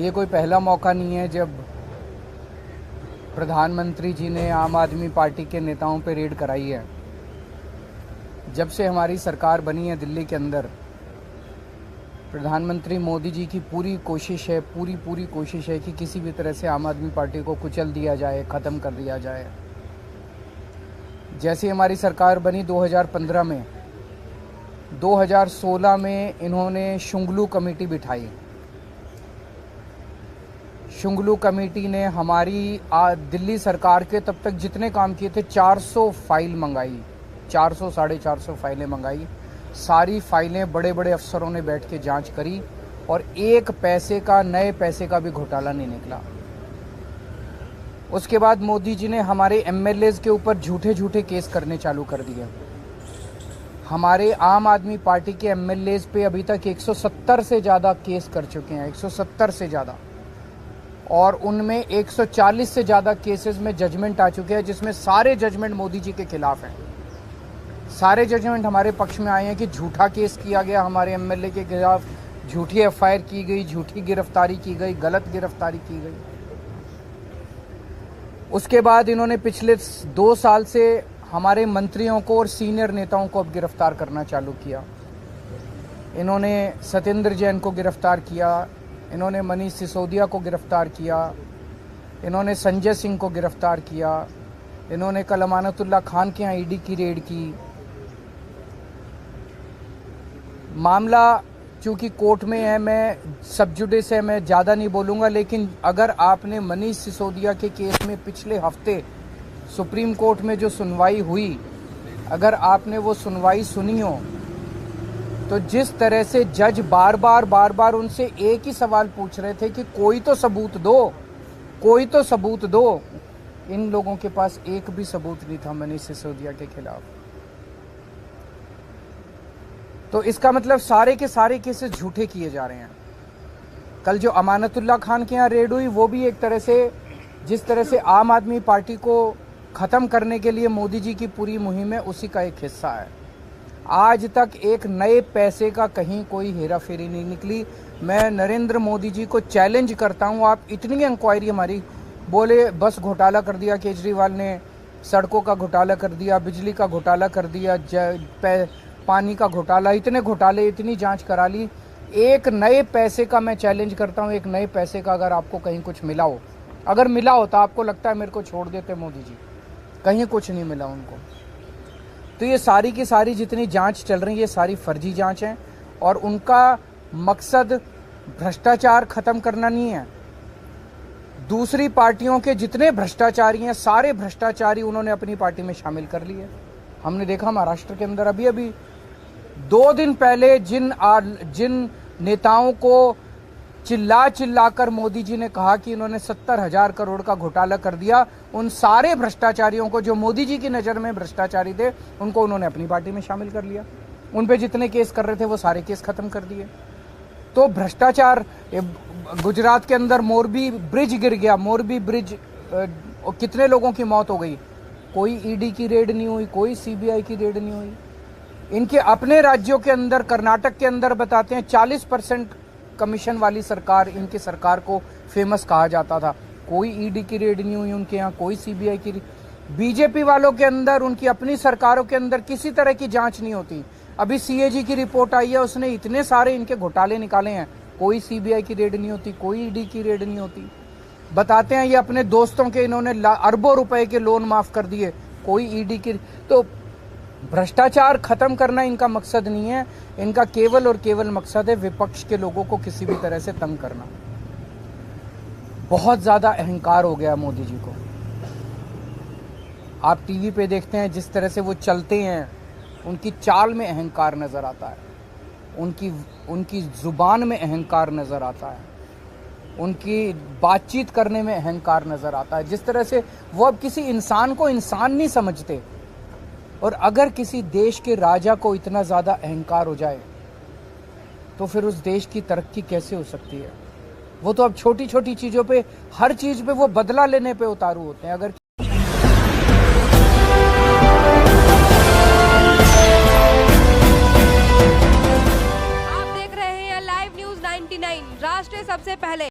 ये कोई पहला मौका नहीं है जब प्रधानमंत्री जी ने आम आदमी पार्टी के नेताओं पे रेड कराई है। जब से हमारी सरकार बनी है दिल्ली के अंदर, प्रधानमंत्री मोदी जी की पूरी कोशिश है, पूरी कोशिश है कि किसी भी तरह से आम आदमी पार्टी को कुचल दिया जाए, ख़त्म कर दिया जाए। जैसे हमारी सरकार बनी 2015 में, 2016 में इन्होंने शुंगलू कमेटी बिठाई। शुंगलू कमेटी ने हमारी दिल्ली सरकार के तब तक जितने काम किए थे 400 फाइल मंगाई, 400 साढ़े 400 फाइलें मंगाई। सारी फाइलें बड़े बड़े अफसरों ने बैठ के जांच करी और एक पैसे का, नए पैसे का भी घोटाला नहीं निकला। उसके बाद मोदी जी ने हमारे एमएलएज के ऊपर झूठे केस करने चालू कर दिए। हमारे आम आदमी पार्टी के एमएलएज पे अभी तक 170 से ज़्यादा केस कर चुके हैं, 170 से ज़्यादा, और उनमें 140 से ज़्यादा केसेस में जजमेंट आ चुके हैं, जिसमें सारे जजमेंट मोदी जी के खिलाफ हैं। सारे जजमेंट हमारे पक्ष में आए हैं कि झूठा केस किया गया हमारे एमएलए के खिलाफ, झूठी एफआईआर की गई, झूठी गिरफ्तारी की गई, गलत गिरफ्तारी की गई। उसके बाद इन्होंने पिछले 2 साल से हमारे मंत्रियों को और सीनियर नेताओं को अब गिरफ्तार करना चालू किया। इन्होंने सत्येंद्र जैन को गिरफ्तार किया, इन्होंने मनीष सिसोदिया को गिरफ्तार किया, इन्होंने संजय सिंह को गिरफ्तार किया, इन्होंने कल अमानतुल्लाह खान के यहाँ ईडी की रेड की। मामला चूँकि कोर्ट में है, मैं सब जुडिस है, मैं ज़्यादा नहीं बोलूँगा, लेकिन अगर आपने मनीष सिसोदिया के केस में पिछले हफ्ते सुप्रीम कोर्ट में जो सुनवाई हुई, अगर आपने वो सुनवाई सुनी हो, तो जिस तरह से जज बार बार उनसे एक ही सवाल पूछ रहे थे कि कोई तो सबूत दो, कोई तो सबूत दो। इन लोगों के पास एक भी सबूत नहीं था मनीष सिसोदिया के खिलाफ। तो इसका मतलब सारे के सारे केसेस झूठे किए जा रहे हैं। कल जो अमानतुल्लाह खान के यहाँ रेड हुई, वो भी एक तरह से, जिस तरह से आम आदमी पार्टी को ख़त्म करने के लिए मोदी जी की पूरी मुहिम है, उसी का एक हिस्सा है। आज तक एक नए पैसे का कहीं कोई हेरा फेरी नहीं निकली। मैं नरेंद्र मोदी जी को चैलेंज करता हूं, आप इतनी इंक्वायरी हमारी, बोले बस घोटाला कर दिया केजरीवाल ने, सड़कों का घोटाला कर दिया, बिजली का घोटाला कर दिया, पानी का घोटाला, इतने घोटाले, इतनी जांच करा ली। एक नए पैसे का मैं चैलेंज करता हूं, एक नए पैसे का अगर आपको कहीं कुछ मिला हो, अगर मिला हो तो आपको लगता है मेरे को छोड़ देते मोदी जी, कहीं कुछ नहीं मिला उनको। तो ये सारी की सारी जितनी जांच चल रही है, ये सारी फर्जी जांच है और उनका मकसद भ्रष्टाचार खत्म करना नहीं है। दूसरी पार्टियों के जितने भ्रष्टाचारी हैं, सारे भ्रष्टाचारी उन्होंने अपनी पार्टी में शामिल कर लिए। हमने देखा महाराष्ट्र के अंदर अभी 2 दिन पहले जिन नेताओं को चिल्ला कर मोदी जी ने कहा कि इन्होंने 70,000 करोड़ का घोटाला कर दिया, उन सारे भ्रष्टाचारियों को, जो मोदी जी की नज़र में भ्रष्टाचारी थे, उनको उन्होंने अपनी पार्टी में शामिल कर लिया। उन पे जितने केस कर रहे थे वो सारे केस खत्म कर दिए। तो भ्रष्टाचार, गुजरात के अंदर मोरबी ब्रिज गिर गया, मोरबी ब्रिज, कितने लोगों की मौत हो गई, कोई ईडी की रेड नहीं हुई, कोई सीबीआई की रेड नहीं हुई। इनके अपने राज्यों के अंदर, कर्नाटक के अंदर बताते हैं 40% कमीशन वाली सरकार, इनकी सरकार को फेमस कहा जाता था, कोई ईडी की रेड नहीं हुई उनके यहाँ, कोई सीबीआई की। बीजेपी वालों के अंदर, उनकी अपनी सरकारों के अंदर किसी तरह की जांच नहीं होती। अभी सीएजी की रिपोर्ट आई है, उसने इतने सारे इनके घोटाले निकाले हैं, कोई सीबीआई की रेड नहीं होती, कोई ईडी की रेड नहीं होती। बताते हैं ये अपने दोस्तों के इन्होंने अरबों रुपए के लोन माफ कर दिए, कोई ईडी की। तो भ्रष्टाचार खत्म करना इनका मकसद नहीं है, इनका केवल और केवल मकसद है विपक्ष के लोगों को किसी भी तरह से तंग करना। बहुत ज्यादा अहंकार हो गया मोदी जी को। आप टीवी पे देखते हैं जिस तरह से वो चलते हैं, उनकी चाल में अहंकार नजर आता है, उनकी जुबान में अहंकार नजर आता है, उनकी बातचीत करने में अहंकार नजर आता है। जिस तरह से वो अब किसी इंसान को इंसान नहीं समझते। और अगर किसी देश के राजा को इतना ज़्यादा अहंकार हो जाए तो फिर उस देश की तरक्की कैसे हो सकती है। वो तो अब छोटी छोटी चीज़ों पे, हर चीज़ पे वो बदला लेने पे उतारू होते हैं। अगर आप देख रहे हैं लाइव न्यूज़ 99, राष्ट्र सबसे पहले।